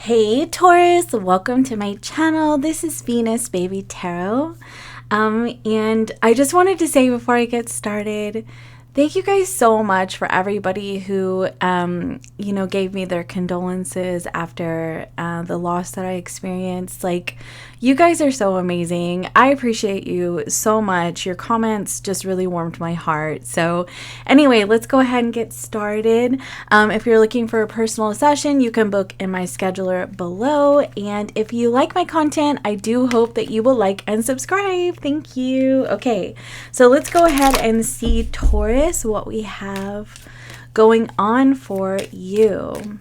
Hey Taurus, welcome to my channel. This is Venus Baby Tarot. And I just wanted to say before I get started, thank you guys so much for everybody who, gave me their condolences after the loss that I experienced. Like, you guys are so amazing. I appreciate you so much. Your comments just really warmed my heart. So anyway, let's go ahead and get started. If you're looking for a personal session, you can book in my scheduler below. And if you like my content, I do hope that you will like and subscribe. Thank you. Okay, so let's go ahead and see, Taurus, what we have going on for you.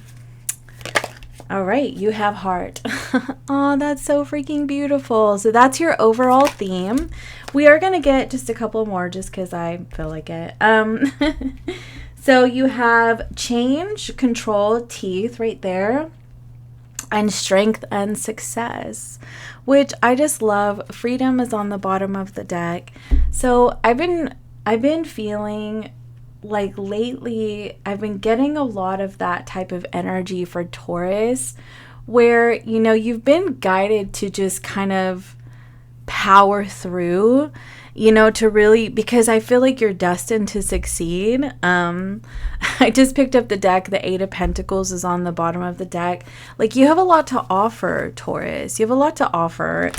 All right, you have heart. Oh, that's so freaking beautiful. So that's your overall theme. We are going to get just a couple more just because I feel like it. So you have change, control, teeth right there, and strength and success, which I just love. Freedom is on the bottom of the deck. So I've been feeling like lately I've been getting a lot of that type of energy for Taurus, where, you know, you've been guided to just kind of power through, you know, to really, because I feel like you're destined to succeed. I just picked up the deck. The Eight of Pentacles is on the bottom of the deck. Like, you have a lot to offer, Taurus. You have a lot to offer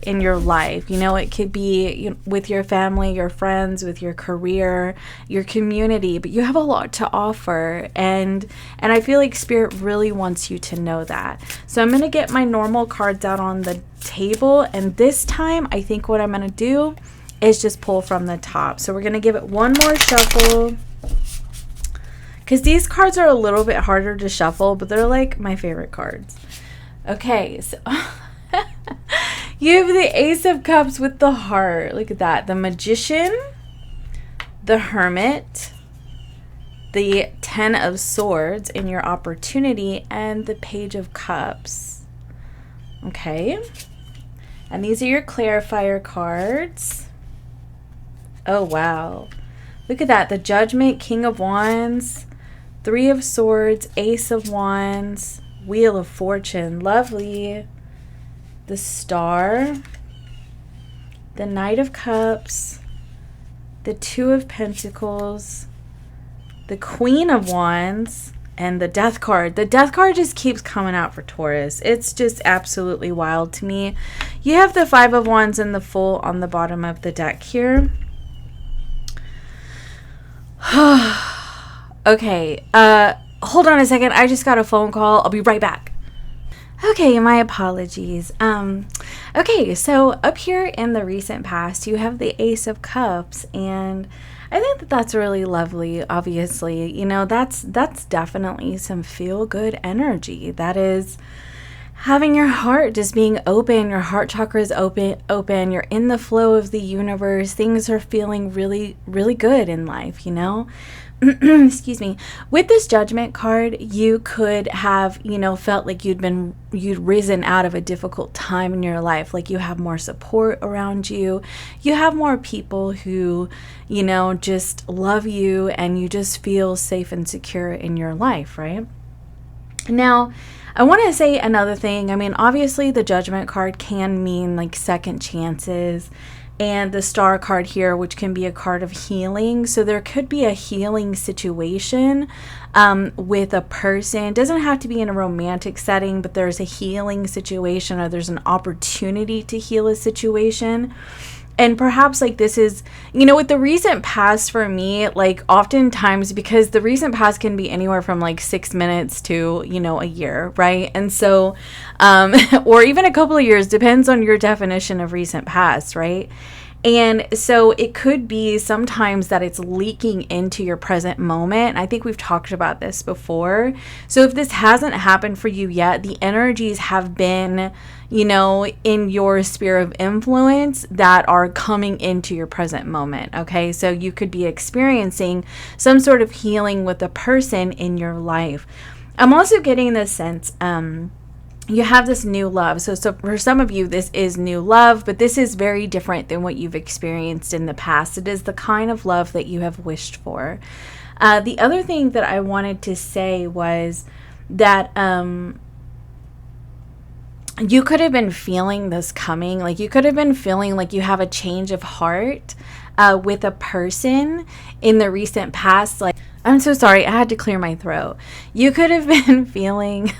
in your life. You know, it could be with your family, your friends, with your career, your community, but you have a lot to offer. And I feel like Spirit really wants you to know that. So I'm going to get my normal cards out on the table, and this time I think what I'm going to do is just pull from the top. So we're going to give it one more shuffle, because these cards are a little bit harder to shuffle, but they're like my favorite cards. Okay, so you have the Ace of Cups with the heart. Look at that. The Magician, the Hermit, the Ten of Swords in your opportunity, and the Page of Cups. Okay. And these are your clarifier cards. Oh, wow. Look at that. The Judgment, King of Wands, Three of Swords, Ace of Wands, Wheel of Fortune. Lovely. The Star, the Knight of Cups, the Two of Pentacles, the Queen of Wands, and the Death card. The Death card just keeps coming out for Taurus. It's just absolutely wild to me. You have the Five of Wands and the Fool on the bottom of the deck here. Okay, hold on a second. I just got a phone call. I'll be right back. Okay, my apologies. Okay, so up here in the recent past, you have the Ace of Cups, and I think that that's really lovely. Obviously, you know, that's definitely some feel-good energy. That is having your heart just being open, your heart chakra is open, you're in the flow of the universe. Things are feeling really, really good in life, you know? Excuse me. With this Judgment card, you could have, you know, felt like you'd risen out of a difficult time in your life. Like, you have more support around you. You have more people who, you know, just love you, and you just feel safe and secure in your life, right? Now, I want to say another thing. I mean, obviously the Judgment card can mean like second chances, and the Star card here, which can be a card of healing. So there could be a healing situation with a person. It doesn't have to be in a romantic setting, but there's a healing situation, or there's an opportunity to heal a situation. And perhaps like this is, you know, with the recent past for me, like oftentimes, because the recent past can be anywhere from like 6 minutes to, you know, a year, right? And so, or even a couple of years, depends on your definition of recent past, right? And so it could be sometimes that it's leaking into your present moment. I think we've talked about this before. So if this hasn't happened for you yet, the energies have been, you know, in your sphere of influence that are coming into your present moment. Okay, so you could be experiencing some sort of healing with a person in your life. I'm also getting this sense, you have this new love. So for some of you, this is new love, but this is very different than what you've experienced in the past. It is the kind of love that you have wished for. The other thing that I wanted to say was that you could have been feeling this coming. Like you could have been feeling like you have a change of heart with a person in the recent past. Like, I'm so sorry, I had to clear my throat. You could have been feeling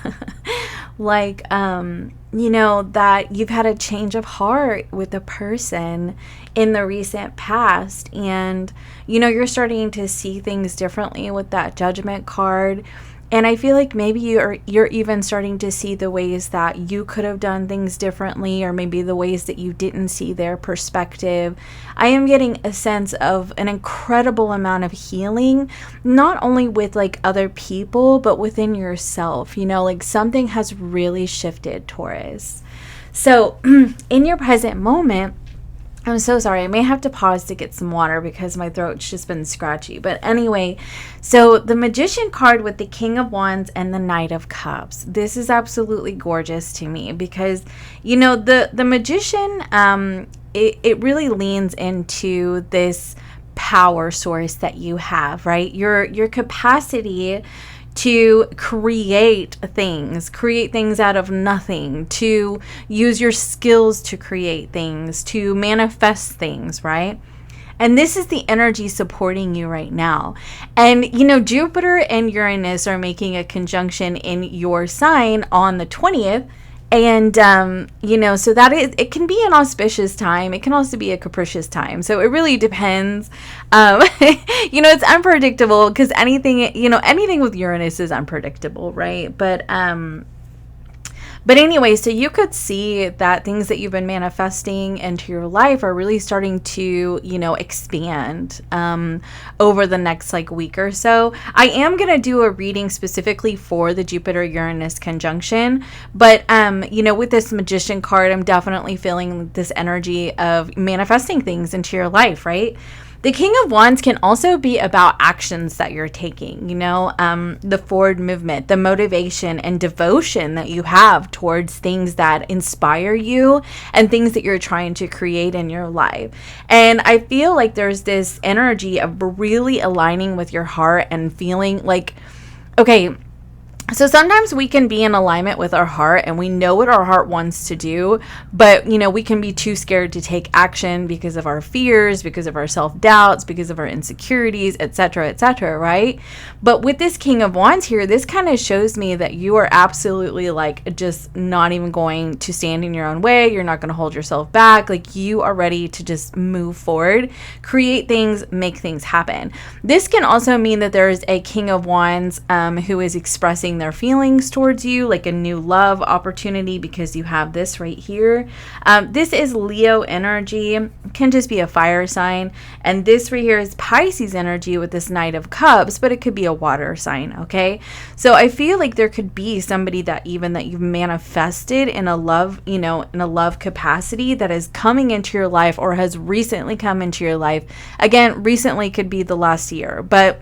like, you know, that you've had a change of heart with a person in the recent past. And, you know, you're starting to see things differently with that Judgment card. And I feel like maybe you're even starting to see the ways that you could have done things differently, or maybe the ways that you didn't see their perspective. I am getting a sense of an incredible amount of healing, not only with like other people, but within yourself. You know, like something has really shifted, Taurus. So in your present moment, I'm so sorry. I may have to pause to get some water because my throat's just been scratchy. But anyway, so the Magician card with the King of Wands and the Knight of Cups. This is absolutely gorgeous to me because, you know, the Magician, it really leans into this power source that you have, right? Your capacity to create things out of nothing, to use your skills to create things, to manifest things, right? And this is the energy supporting you right now. And, you know, Jupiter and Uranus are making a conjunction in your sign on the 20th. And, you know, so that it can be an auspicious time. It can also be a capricious time. So it really depends. You know, it's unpredictable because anything with Uranus is unpredictable, right? But anyway, so you could see that things that you've been manifesting into your life are really starting to, you know, expand over the next like week or so. I am going to do a reading specifically for the Jupiter-Uranus conjunction. But, you know, with this Magician card, I'm definitely feeling this energy of manifesting things into your life, right? The King of Wands can also be about actions that you're taking, you know, the forward movement, the motivation and devotion that you have towards things that inspire you and things that you're trying to create in your life. And I feel like there's this energy of really aligning with your heart and feeling like, okay, so sometimes we can be in alignment with our heart and we know what our heart wants to do, but, you know, we can be too scared to take action because of our fears, because of our self-doubts, because of our insecurities, etc., right? But with this King of Wands here, this kind of shows me that you are absolutely like just not even going to stand in your own way. You're not going to hold yourself back. Like you are ready to just move forward, create things, make things happen. This can also mean that there is a King of Wands who is expressing their feelings towards you, like a new love opportunity, because you have this right here. This is Leo energy, can just be a fire sign, and this right here is Pisces energy with this Knight of Cups, but it could be a water sign. Okay, so I feel like there could be somebody that you've manifested in a love, you know, in a love capacity that is coming into your life or has recently come into your life. Again, recently could be the last year, but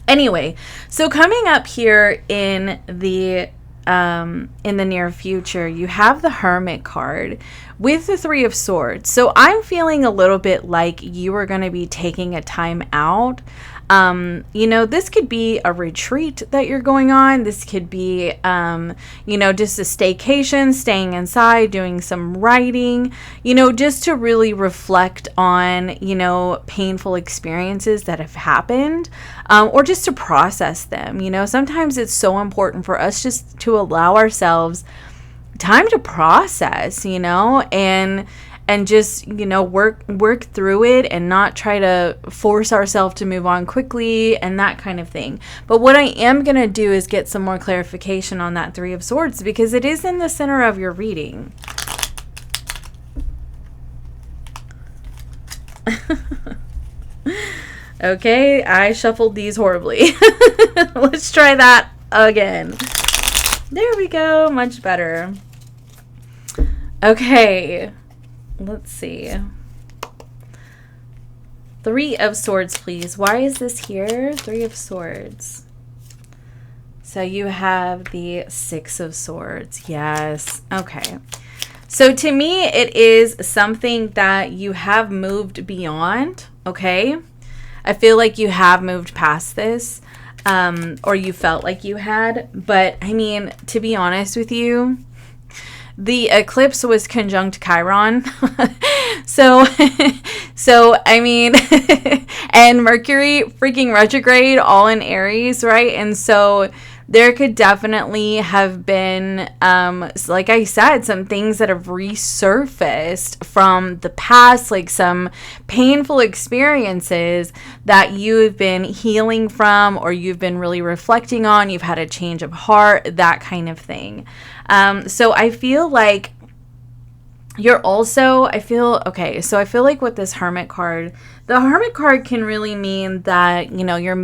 anyway, so coming up here in the near future, you have the Hermit card with the Three of Swords. So I'm feeling a little bit like you are going to be taking a time out. You know, this could be a retreat that you're going on. This could be, you know, just a staycation, staying inside, doing some writing, you know, just to really reflect on, you know, painful experiences that have happened, or just to process them. You know, sometimes it's so important for us just to allow ourselves time to process, you know, and just, you know, work through it and not try to force ourselves to move on quickly and that kind of thing. But what I am going to do is get some more clarification on that Three of Swords because it is in the center of your reading. Okay, I shuffled these horribly. Let's try that again. There we go, much better. Okay. Let's see. Three of Swords, please. Why is this here? Three of Swords. So you have the Six of Swords. Yes. Okay. So to me, it is something that you have moved beyond. Okay. I feel like you have moved past this, or you felt like you had. But I mean, to be honest with you, the eclipse was conjunct Chiron. So, so I mean, and Mercury freaking retrograde all in Aries, right? And so there could definitely have been, like I said, some things that have resurfaced from the past, like some painful experiences that you've been healing from, or you've been really reflecting on. You've had a change of heart, that kind of thing. So I feel like you're also, I feel like with this Hermit card, the Hermit card can really mean that, you know, you're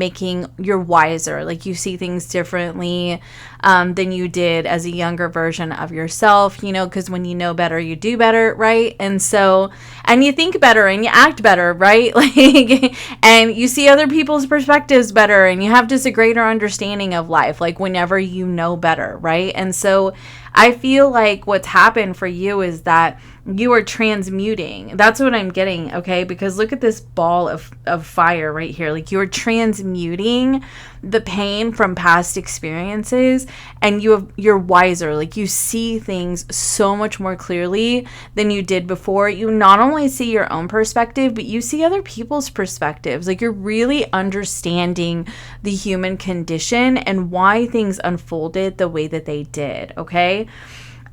wiser, like you see things differently than you did as a younger version of yourself, you know, because when you know better, you do better, right? And so, and you think better and you act better, right? Like, and you see other people's perspectives better, and you have just a greater understanding of life, like whenever you know better, right? And so I feel like what's happened for you is that you are transmuting. That's what I'm getting, okay? Because look at this ball of fire right here. Like, you're transmuting the pain from past experiences, and you're wiser. Like, you see things so much more clearly than you did before. You not only see your own perspective, but you see other people's perspectives. Like, you're really understanding the human condition and why things unfolded the way that they did, okay?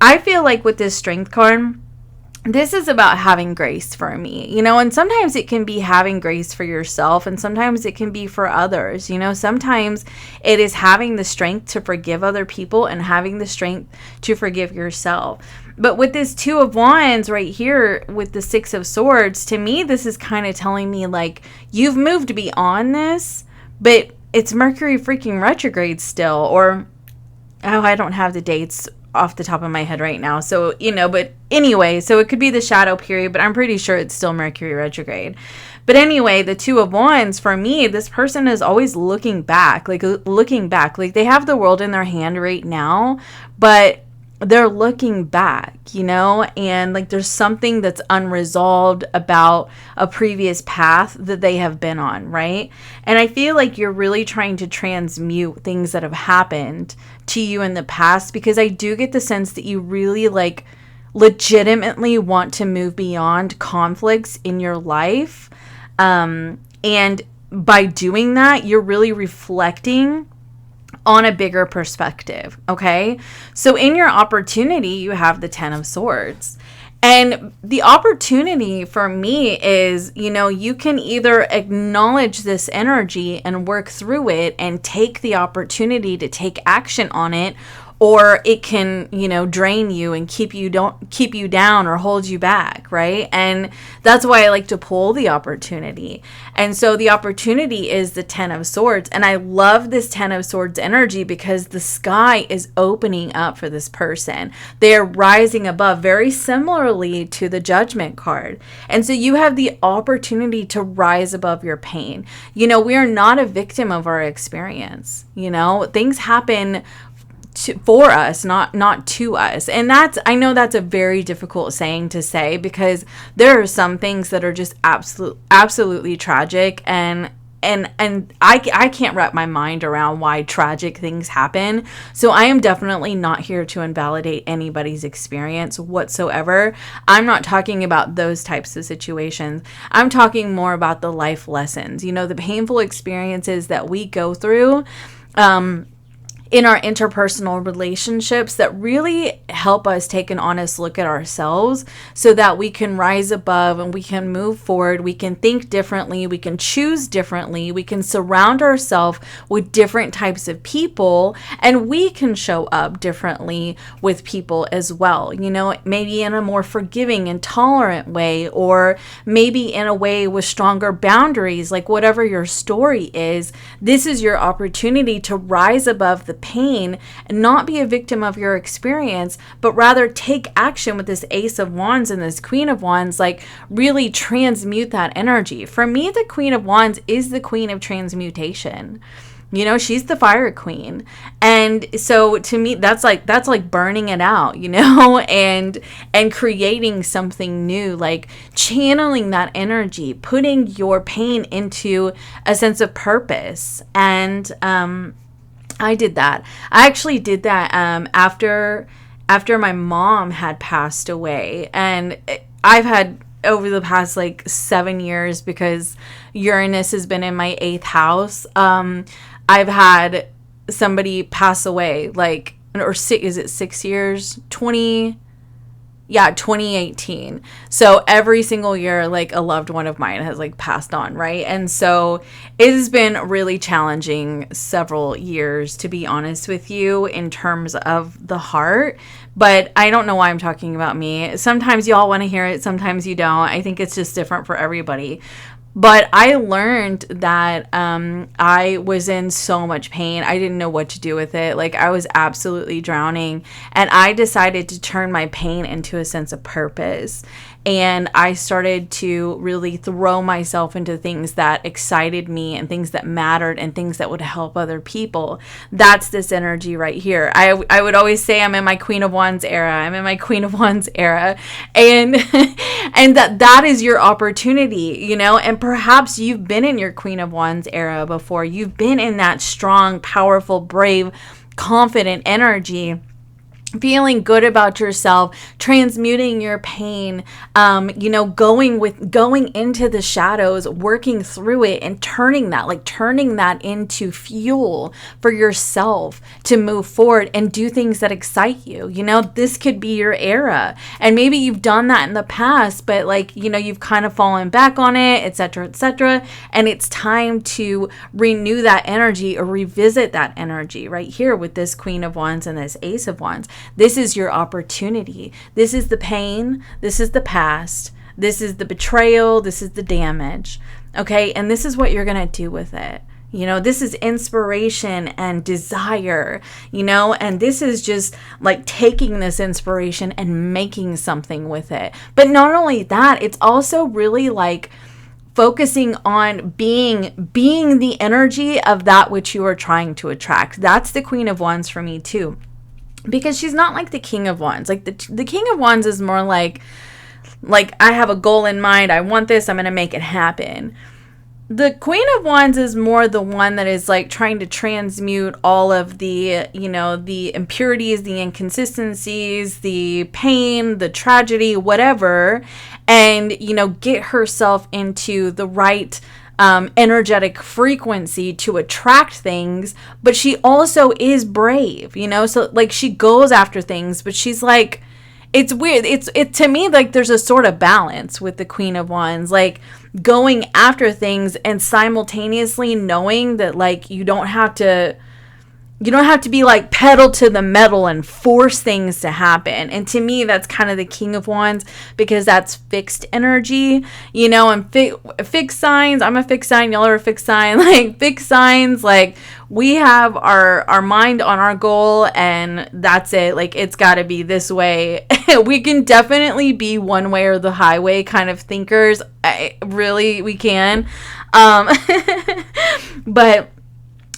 I feel like with this Strength card, this is about having grace for me, you know, and sometimes it can be having grace for yourself, and sometimes it can be for others, you know. Sometimes it is having the strength to forgive other people and having the strength to forgive yourself. But with this Two of Wands right here with the Six of Swords, to me, this is kind of telling me like you've moved beyond this, but it's Mercury freaking retrograde still, or, oh, I don't have the dates off the top of my head right now. So, you know, but anyway, so it could be the shadow period, but I'm pretty sure it's still Mercury retrograde. But anyway, the Two of Wands, for me, this person is always looking back, like they have the world in their hand right now, but they're looking back, you know, and like there's something that's unresolved about a previous path that they have been on, right? And I feel like you're really trying to transmute things that have happened to you in the past, because I do get the sense that you really like legitimately want to move beyond conflicts in your life. And by doing that, you're really reflecting on a bigger perspective, okay? So in your opportunity, you have the Ten of Swords. And the opportunity for me is, you know, you can either acknowledge this energy and work through it and take the opportunity to take action on it, or it can, you know, drain you and keep you down or hold you back, right? And that's why I like to pull the opportunity. And so the opportunity is the Ten of Swords. And I love this Ten of Swords energy because the sky is opening up for this person. They are rising above, very similarly to the Judgment card. And so you have the opportunity to rise above your pain. You know, we are not a victim of our experience. You know, things happen for us, not to us. And I know that's a very difficult saying to say, because there are some things that are just absolutely tragic, and I can't wrap my mind around why tragic things happen. So I am definitely not here to invalidate anybody's experience whatsoever. I'm not talking about those types of situations. I'm talking more about the life lessons, you know, the painful experiences that we go through, in our interpersonal relationships, that really help us take an honest look at ourselves so that we can rise above and we can move forward. We can think differently. We can choose differently. We can surround ourselves with different types of people, and we can show up differently with people as well. You know, maybe in a more forgiving and tolerant way, or maybe in a way with stronger boundaries. Like, whatever your story is, this is your opportunity to rise above the pain and not be a victim of your experience, but rather take action with this Ace of Wands and this Queen of Wands, like really transmute that energy. For me, the Queen of Wands is the queen of transmutation. You know, she's the fire queen. And so to me, that's like burning it out, you know, and creating something new, like channeling that energy, putting your pain into a sense of purpose. And I did that. I actually did that after after my mom had passed away. And I've had, over the past like 7 years, because Uranus has been in my 8th house, I've had somebody pass away, like, or is it 6 years? 2018. So every single year, like, a loved one of mine has like passed on, right? And so it has been really challenging several years, to be honest with you, in terms of the heart. But I don't know why I'm talking about me. Sometimes y'all want to hear it, sometimes you don't. I think it's just different for everybody. But I learned that I was in so much pain. I didn't know what to do with it. Like, I was absolutely drowning. And I decided to turn my pain into a sense of purpose. And I started to really throw myself into things that excited me and things that mattered and things that would help other people. That's this energy right here. I would always say I'm in my Queen of Wands era. I'm in my Queen of Wands era. And and that is your opportunity, you know? And perhaps you've been in your Queen of Wands era before. You've been in that strong, powerful, brave, confident energy, feeling good about yourself, transmuting your pain, going into the shadows, working through it, and turning that into fuel for yourself to move forward and do things that excite you. You know, this could be your era. And maybe you've done that in the past, but like, you know, you've kind of fallen back on it, etc., etc. And it's time to renew that energy or revisit that energy right here with this Queen of Wands and this Ace of Wands. This is your opportunity. This is the pain. This is the past. This is the betrayal. This is the damage. Okay? And this is what you're going to do with it. You know, this is inspiration and desire, you know, and this is just like taking this inspiration and making something with it. But not only that, it's also really like focusing on being the energy of that which you are trying to attract. That's the Queen of Wands for me too. Because she's not like the King of Wands. Like the King of Wands is more like I have a goal in mind. I want this. I'm going to make it happen. The Queen of Wands is more the one that is like trying to transmute all of the, you know, the impurities, the inconsistencies, the pain, the tragedy, whatever, and, you know, get herself into the right energetic frequency to attract things. But she also is brave, you know, so like she goes after things, but she's like, it's weird. It to me, like there's a sort of balance with the Queen of Wands, like going after things and simultaneously knowing that like you don't have to be like pedal to the metal and force things to happen. And to me, that's kind of the King of Wands, because that's fixed energy, you know, and fixed signs. I'm a fixed sign. Y'all are a fixed sign. Like fixed signs, like we have our mind on our goal and that's it. Like it's got to be this way. We can definitely be one way or the highway kind of thinkers. We can.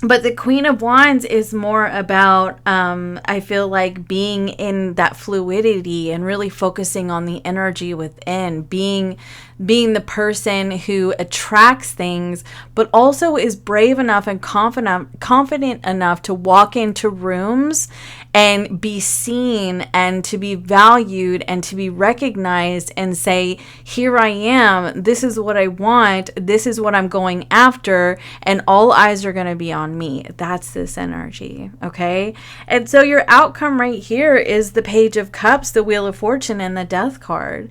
But the Queen of Wands is more about, I feel like, being in that fluidity and really focusing on the energy within, being the person who attracts things, but also is brave enough and confident enough to walk into rooms and be seen and to be valued and to be recognized and say, here I am, this is what I want, this is what I'm going after, and all eyes are going to be on me. That's this energy, okay? And so your outcome right here is the Page of Cups, the Wheel of Fortune, and the Death card.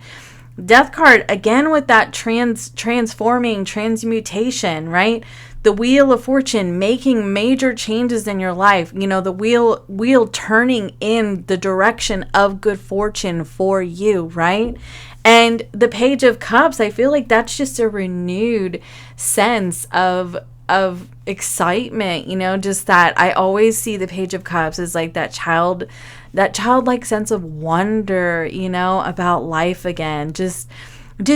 Death card, again, with that transforming, transmutation, right? The Wheel of Fortune, making major changes in your life. You know, the wheel turning in the direction of good fortune for you, right? And the Page of Cups, I feel like that's just a renewed sense of excitement, you know, just that I always see the Page of Cups as like that childlike sense of wonder, you know, about life again. Just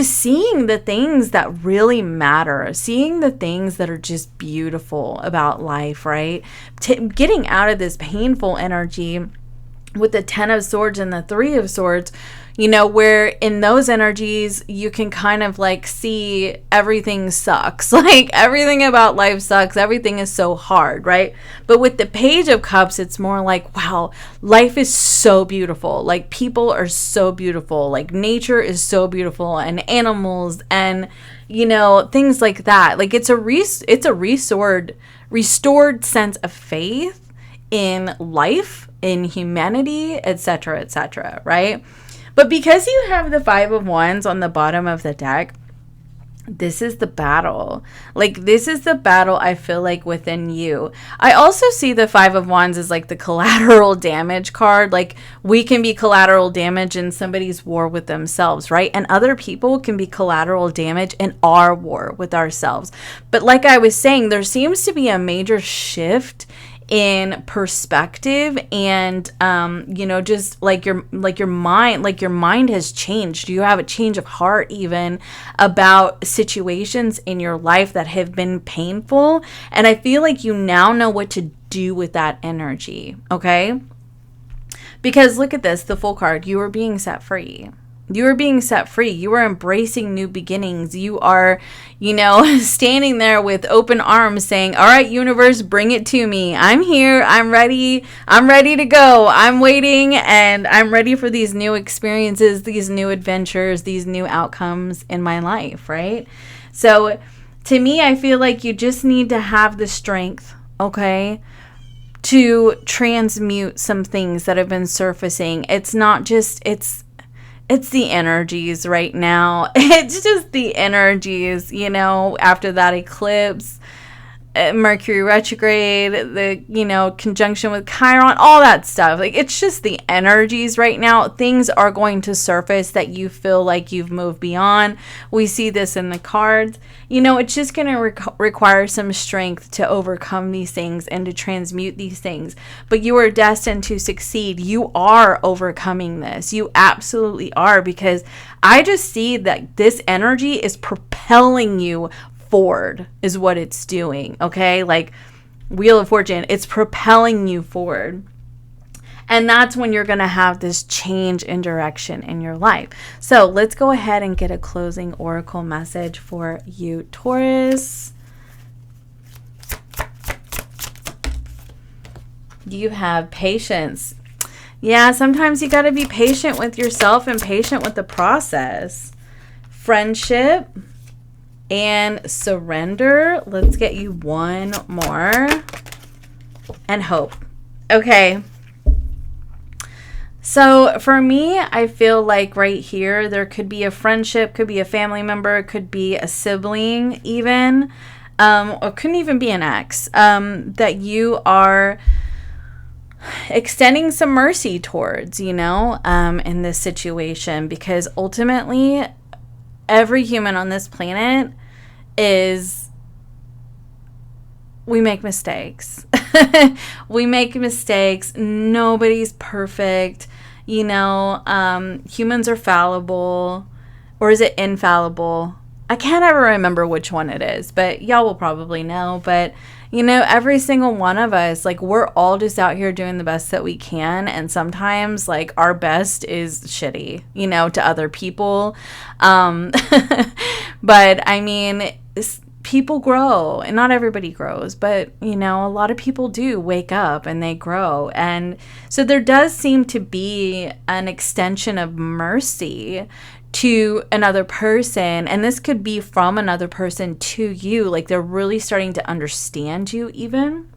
seeing the things that really matter, seeing the things that are just beautiful about life, right? Getting out of this painful energy with the 10 of Swords and the 3 of Swords. where in those energies, you can kind of like see everything sucks. Like everything about life sucks. Everything is so hard, right? But with the Page of Cups, it's more like, wow, life is so beautiful. Like people are so beautiful. Like nature is so beautiful, and animals and, things like that. Like it's a restored sense of faith in life, in humanity, etc., etc., right? But because you have the Five of Wands on the bottom of the deck, this is the battle. Like this is the battle I feel like within you. I also see the Five of Wands as like the collateral damage card. Like we can be collateral damage in somebody's war with themselves, right? And other people can be collateral damage in our war with ourselves. But like I was saying, there seems to be a major shift in perspective, and just like your mind has changed. You have a change of heart even about situations in your life that have been painful, and I feel like you now know what to do with that energy. Okay, because look at this, the Fool card. You are being set free. You are being set free. You are embracing new beginnings. You are, standing there with open arms saying, all right, universe, bring it to me. I'm here. I'm ready. I'm ready to go. I'm waiting, and I'm ready for these new experiences, these new adventures, these new outcomes in my life, right? So to me, I feel like you just need to have the strength, okay, to transmute some things that have been surfacing. It's not just, it's the energies right now. It's just the energies, after that eclipse, Mercury retrograde, the, conjunction with Chiron, all that stuff. Like, it's just the energies right now. Things are going to surface that you feel like you've moved beyond. We see this in the cards. It's just going to require some strength to overcome these things and to transmute these things. But you are destined to succeed. You are overcoming this. You absolutely are, because I just see that this energy is propelling you forward, is what it's doing. Okay, like Wheel of Fortune, it's propelling you forward, and that's when you're gonna have this change in direction in your life. So let's go ahead and get a closing oracle message for you, Taurus. You have patience. Yeah, sometimes you got to be patient with yourself and patient with the process. Friendship and surrender. Let's get you one more. And hope. Okay. So for me, I feel like right here, there could be a friendship, could be a family member, could be a sibling even, or couldn't even be an ex, that you are extending some mercy towards, in this situation, because ultimately every human on this planet we make mistakes. We make mistakes. Nobody's perfect. Humans are fallible. Or is it infallible? I can't ever remember which one it is, but y'all will probably know. But, every single one of us, like, we're all just out here doing the best that we can. And sometimes, like, our best is shitty, to other people. But, I mean, people grow, and not everybody grows, but, a lot of people do wake up and they grow. And so there does seem to be an extension of mercy to another person, and this could be from another person to you. Like, they're really starting to understand you even.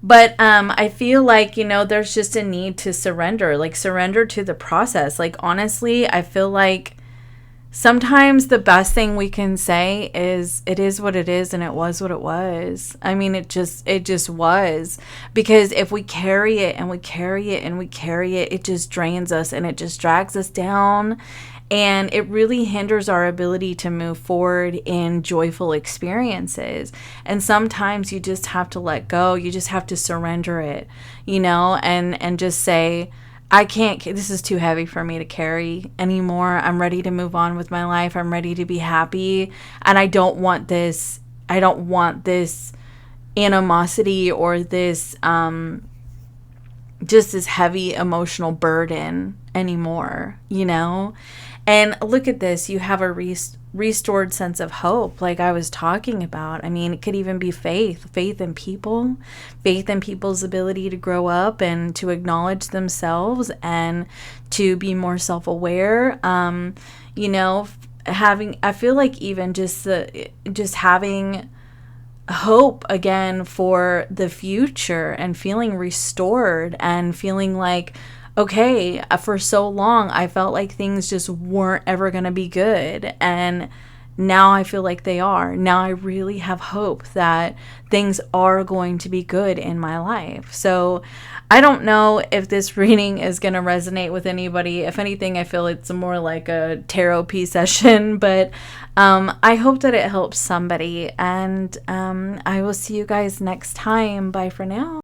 But I feel like, there's just a need to surrender to the process. Like, honestly, I feel like sometimes the best thing we can say is, it is what it is, and it was what it was. I mean, it just was. Because if we carry it and we carry it and we carry it, it just drains us and it just drags us down. And it really hinders our ability to move forward in joyful experiences. And sometimes you just have to let go. You just have to surrender it, and just say, I can't, this is too heavy for me to carry anymore. I'm ready to move on with my life. I'm ready to be happy. And I don't want this animosity or this, just this heavy emotional burden anymore, you know? And look at this, you have a restored sense of hope, like I was talking about. I mean, it could even be faith in people, faith in people's ability to grow up and to acknowledge themselves and to be more self-aware. You know, I feel like even just having hope again for the future and feeling restored and feeling like, okay, for so long I felt like things just weren't ever going to be good, and now I feel like they are. Now I really have hope that things are going to be good in my life. So I don't know if this reading is going to resonate with anybody. If anything, I feel it's more like a tarot session, but I hope that it helps somebody, and I will see you guys next time. Bye for now.